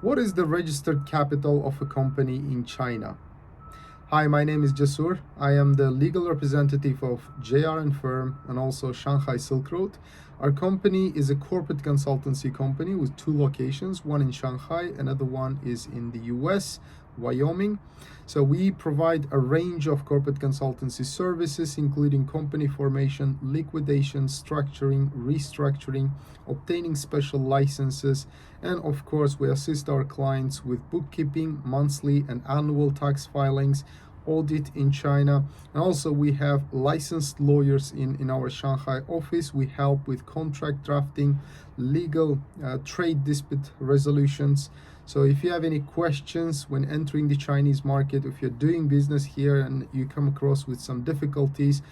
What is the registered capital of a company in China? Hi, my name is 𝐒𝐤𝐥𝐤. I am the legal representative of JR & Firm and also Shanghai Silk Road. Our company is a corporate consultancy company with two locations, one in Shanghai, another one is in the US, Wyoming. So we provide a range of corporate consultancy services, including company formation, liquidation, structuring, restructuring, obtaining special licenses, and of course we assist our clients with bookkeeping, monthly and annual tax filings, audit in China, and also we have licensed lawyers in our Shanghai office. We help with contract drafting, legal trade dispute resolutions. So if you have any questions when entering the Chinese market, if you're doing business here and you come across with some difficulties,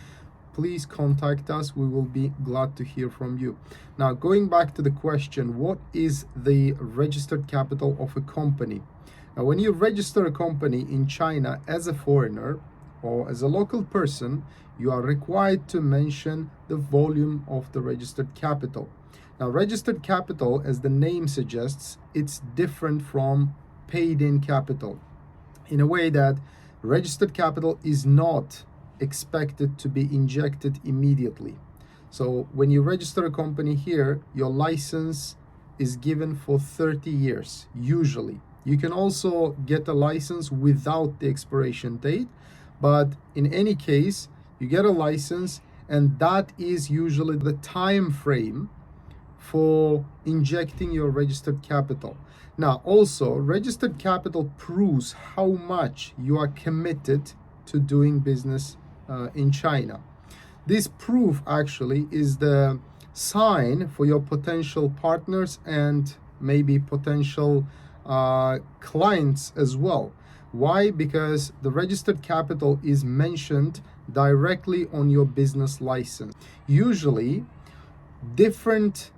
please contact us. We will be glad to hear from you. Now, going back to the question, what is the registered capital of a company? Now, when you register a company in China as a foreigner or as a local person, you are required to mention the volume of the registered capital. Now, registered capital, as the name suggests, it's different from paid-in capital in a way that registered capital is not expected to be injected immediately. So when you register a company here, your license is given for 30 years, usually. You can also get a license without the expiration date, but in any case, you get a license, and that is usually the time frame for injecting your registered capital. Now, also, registered capital proves how much you are committed to doing business in China. This proof actually is the sign for your potential partners and maybe potential clients as well. Why? Because the registered capital is mentioned directly on your business license. Usually, different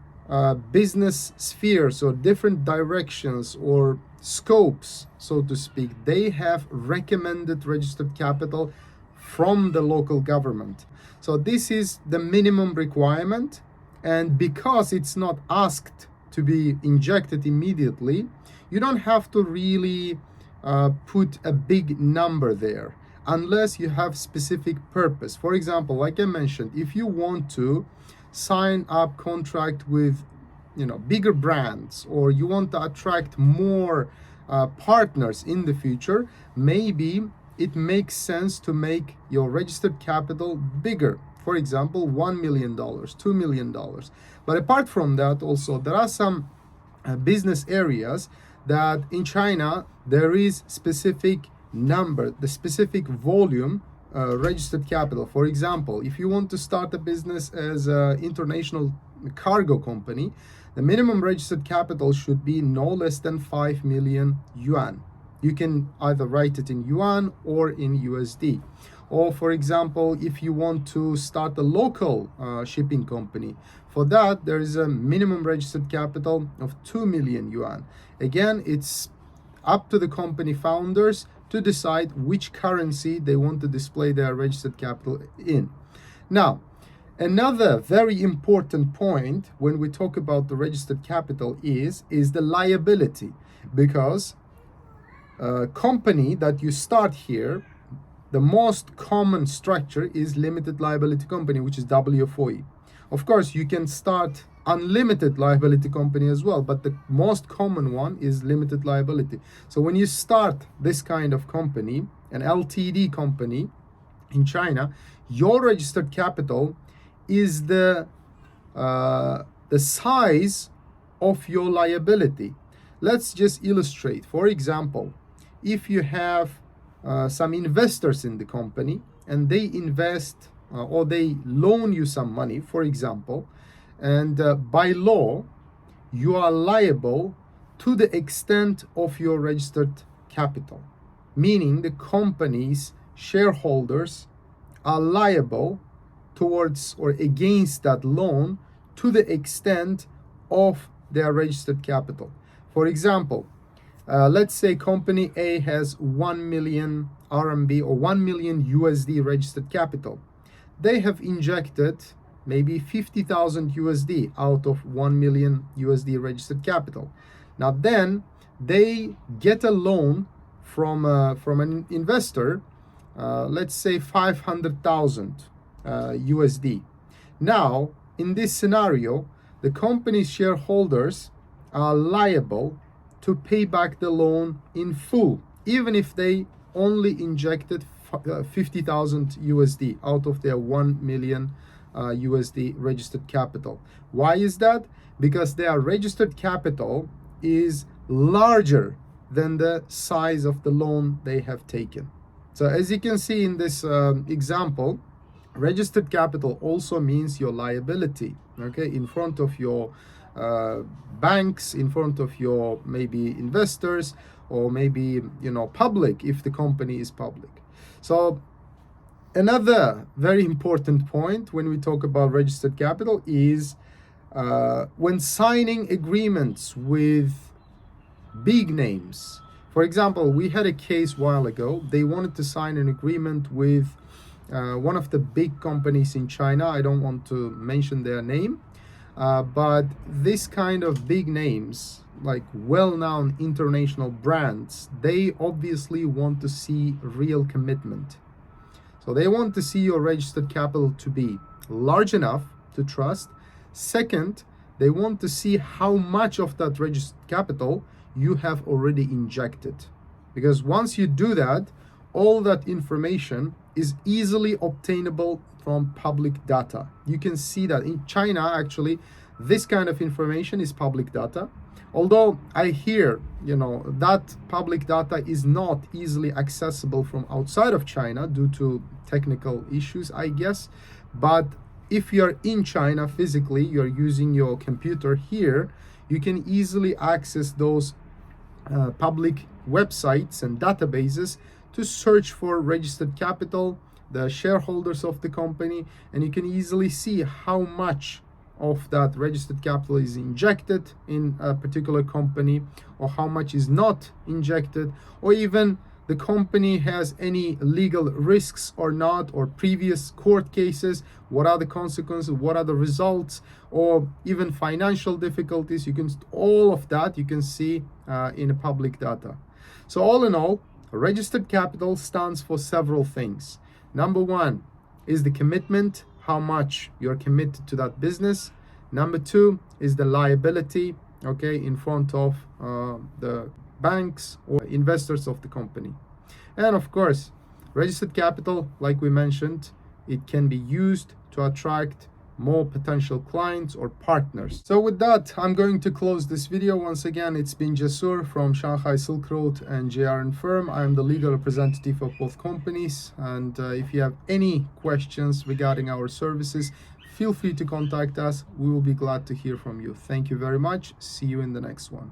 business spheres or different directions or scopes, so to speak, they have recommended registered capital from the local government. So this is the minimum requirement, and because it's not asked to be injected immediately, you don't have to really put a big number there unless you have specific purpose. For example, like I mentioned, if you want to sign up contract with bigger brands, or you want to attract more partners in the future, maybe it makes sense to make your registered capital bigger. For example, $1 million, $2 million. But apart from that, also there are some business areas that in China there is specific number, the specific volume registered capital. For example, if you want to start a business as an international cargo company, the minimum registered capital should be no less than 5 million yuan. You can either write it in yuan or in USD. Or for example, if you want to start a local shipping company, for that there is a minimum registered capital of 2 million yuan. Again, it's up to the company founders to decide which currency they want to display their registered capital in. Now, another very important point when we talk about the registered capital is the liability, because a company that you start here, the most common structure is limited liability company, which is WFOE. Of course, you can start unlimited liability company as well, but the most common one is limited liability. So when you start this kind of company, an LTD company in China, your registered capital is the size of your liability. Let's just illustrate. For example, if you have some investors in the company and they invest or they loan you some money, for example, and by law, you are liable to the extent of your registered capital, meaning the company's shareholders are liable towards or against that loan to the extent of their registered capital. For example, let's say company A has 1 million RMB or 1 million USD registered capital. They have injected maybe 50,000 USD out of 1 million USD registered capital. Now then, they get a loan from an investor, let's say 500,000 USD. Now, in this scenario, the company's shareholders are liable to pay back the loan in full, even if they only injected 50,000 USD out of their 1 million USD registered capital. Why is that? Because their registered capital is larger than the size of the loan they have taken. So as you can see in this example, registered capital also means your liability, okay, in front of your banks, in front of your maybe investors, or maybe, you know, public if the company is public. So another very important point when we talk about registered capital is when signing agreements with big names. For example, we had a case a while ago. They wanted to sign an agreement with one of the big companies in China. I don't want to mention their name, but this kind of big names, like well-known international brands, they obviously want to see real commitment. So they want to see your registered capital to be large enough to trust. Second, they want to see how much of that registered capital you have already injected. Because once you do that, all that information is easily obtainable from public data. You can see that in China, actually, this kind of information is public data. Although I hear, you know, that public data is not easily accessible from outside of China due to technical issues, I guess. But if you're in China physically, you're using your computer here, you can easily access those public websites and databases to search for registered capital, the shareholders of the company, and you can easily see how much of that registered capital is injected in a particular company, or how much is not injected, or even the company has any legal risks or not, or previous court cases, what are the consequences, what are the results, or even financial difficulties. You can, all of that you can see in the public data. So all in all, registered capital stands for several things. Number one is the commitment, how much you're committed to that business. Number two is the liability, okay, in front of the banks or investors of the company. And of course, registered capital, like we mentioned, it can be used to attract more potential clients or partners. So with that, I'm going to close this video. Once again, it's been 𝐒𝐤 from Shanghai Silk Road and JR & Firm. I'm the legal representative of both companies. And if you have any questions regarding our services, feel free to contact us. We will be glad to hear from you. Thank you very much. See you in the next one.